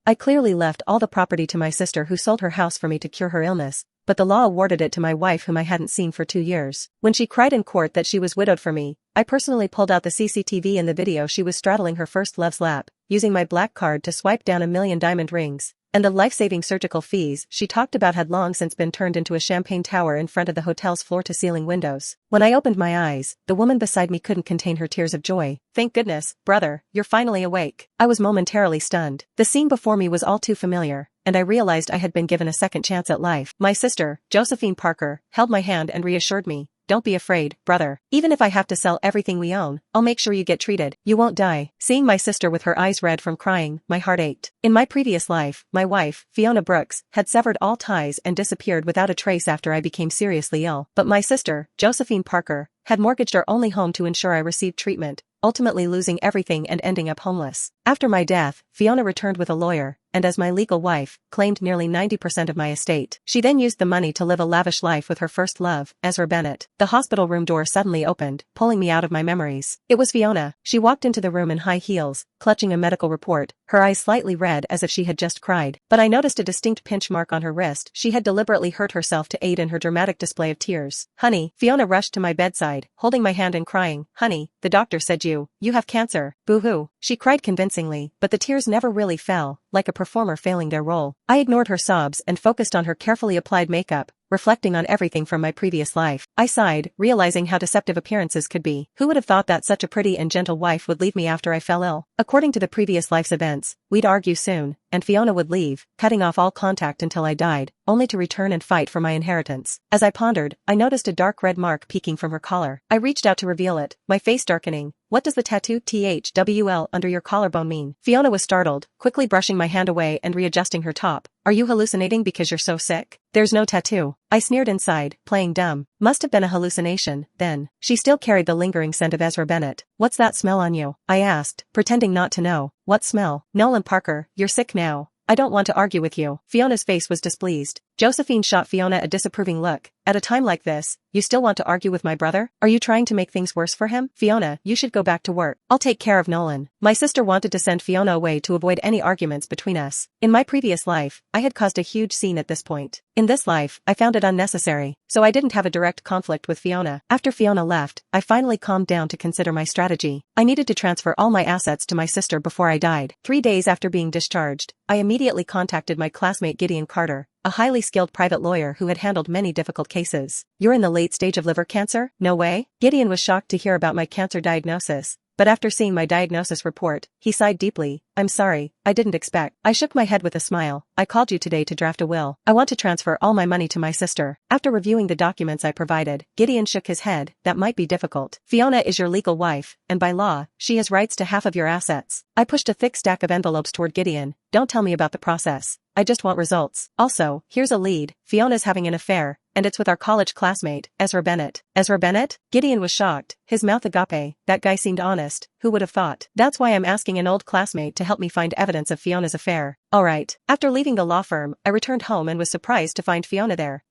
I clearly left all the property to my sister who sold her house for me to cure her illness, but the law awarded it to my wife whom I hadn't seen for 2 years. When she cried in court that she was widowed for me, I personally pulled out the CCTV in the video she was straddling her first love's lap, using my black card to swipe down 1,000,000 diamond rings. And the life-saving surgical fees she talked about had long since been turned into a champagne tower in front of the hotel's floor-to-ceiling windows. When I opened my eyes, the woman beside me couldn't contain her tears of joy. "Thank goodness, brother, you're finally awake." I was momentarily stunned. The scene before me was all too familiar, and I realized I had been given a second chance at life. My sister, Josephine Parker, held my hand and reassured me. "Don't be afraid, brother. Even if I have to sell everything we own, I'll make sure you get treated. You won't die." Seeing my sister with her eyes red from crying, my heart ached. In my previous life, my wife, Fiona Brooks, had severed all ties and disappeared without a trace after I became seriously ill. But my sister, Josephine Parker, had mortgaged our only home to ensure I received treatment, ultimately losing everything and ending up homeless. After my death, Fiona returned with a lawyer, and as my legal wife, claimed nearly 90% of my estate. She then used the money to live a lavish life with her first love, Ezra Bennett. The hospital room door suddenly opened, pulling me out of my memories. It was Fiona. She walked into the room in high heels, clutching a medical report, her eyes slightly red as if she had just cried. But I noticed a distinct pinch mark on her wrist. She had deliberately hurt herself to aid in her dramatic display of tears. "Honey," Fiona rushed to my bedside, holding my hand and crying, "Honey, the doctor said you have cancer." "Boo-hoo." She cried convincingly, but the tears never really fell, like a performer failing their role. I ignored her sobs and focused on her carefully applied makeup, reflecting on everything from my previous life. I sighed, realizing how deceptive appearances could be. Who would have thought that such a pretty and gentle wife would leave me after I fell ill? According to the previous life's events, we'd argue soon, and Fiona would leave, cutting off all contact until I died, only to return and fight for my inheritance. As I pondered, I noticed a dark red mark peeking from her collar. I reached out to reveal it, my face darkening. "What does the tattoo THWL under your collarbone mean?" Fiona was startled, quickly brushing my hand away and readjusting her top. "Are you hallucinating because you're so sick?" "There's no tattoo." I sneered inside, playing dumb. Must have been a hallucination, then. She still carried the lingering scent of Ezra Bennett. "What's that smell on you?" I asked, pretending not to know. "What smell?" "Nolan Parker, you're sick now. I don't want to argue with you." Fiona's face was displeased. Josephine shot Fiona a disapproving look. "At a time like this, you still want to argue with my brother? Are you trying to make things worse for him?" "Fiona, you should go back to work. I'll take care of Nolan." My sister wanted to send Fiona away to avoid any arguments between us. In my previous life, I had caused a huge scene at this point. In this life, I found it unnecessary, so I didn't have a direct conflict with Fiona. After Fiona left, I finally calmed down to consider my strategy. I needed to transfer all my assets to my sister before I died. 3 days after being discharged, I immediately contacted my classmate Gideon Carter, a highly skilled private lawyer who had handled many difficult cases. "You're in the late stage of liver cancer? No way?" Gideon was shocked to hear about my cancer diagnosis, but after seeing my diagnosis report, he sighed deeply. "I'm sorry, I didn't expect." I shook my head with a smile. "I called you today to draft a will. I want to transfer all my money to my sister." After reviewing the documents I provided, Gideon shook his head. "That might be difficult. Fiona is your legal wife, and by law, she has rights to half of your assets." I pushed a thick stack of envelopes toward Gideon. "Don't tell me about the process. I just want results. Also, here's a lead. Fiona's having an affair, and it's with our college classmate, Ezra Bennett." "Ezra Bennett?" Gideon was shocked, his mouth agape. That guy seemed honest. Who would have thought? "That's why I'm asking an old classmate to help me find evidence of Fiona's affair." "Alright." After leaving the law firm, I returned home and was surprised to find Fiona there.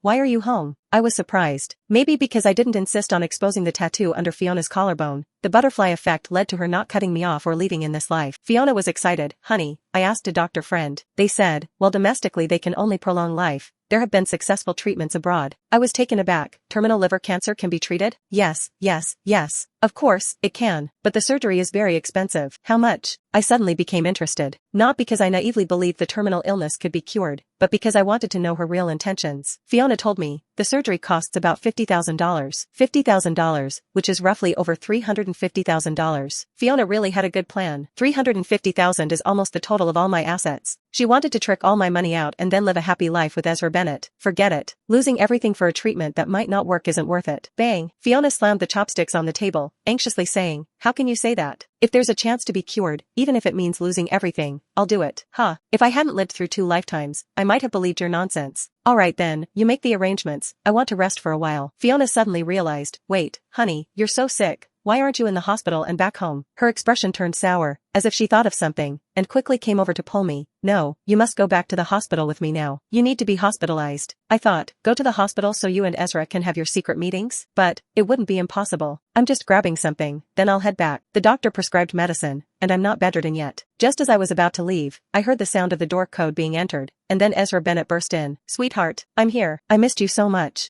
Why are you home?" I was surprised. Maybe because I didn't insist on exposing the tattoo under Fiona's collarbone. The butterfly effect led to her not cutting me off or leaving in this life. Fiona was excited. "Honey," I asked a doctor friend. They said, "Well, domestically they can only prolong life. There have been successful treatments abroad." I was taken aback. "Terminal liver cancer can be treated?" Yes. Of course, it can, but the surgery is very expensive." "How much?" I suddenly became interested. Not because I naively believed the terminal illness could be cured, but because I wanted to know her real intentions. Fiona told me, the surgery costs about $50,000. $50,000, which is roughly over $350,000. Fiona really had a good plan. $350,000 is almost the total of all my assets. She wanted to trick all my money out and then live a happy life with Ezra Bennett. Forget it. Losing everything for a treatment that might not work isn't worth it. Bang! Fiona slammed the chopsticks on the table, anxiously saying, "How can you say that? If there's a chance to be cured, even if it means losing everything, I'll do it." "Huh. If I hadn't lived through 2 lifetimes, I might have believed your nonsense." "Alright then, you make the arrangements. I want to rest for a while." Fiona suddenly realized, "Wait, honey, you're so sick. Why aren't you in the hospital and back home? Her expression turned sour, as if she thought of something, and quickly came over to pull me. No, you must go back to the hospital with me now. You need to be hospitalized. I thought, go to the hospital so you and Ezra can have your secret meetings? But, it wouldn't be impossible. I'm just grabbing something, then I'll head back. The doctor prescribed medicine, and I'm not bedridden yet. Just as I was about to leave, I heard the sound of the door code being entered, and then Ezra Bennett burst in. Sweetheart, I'm here. I missed you so much.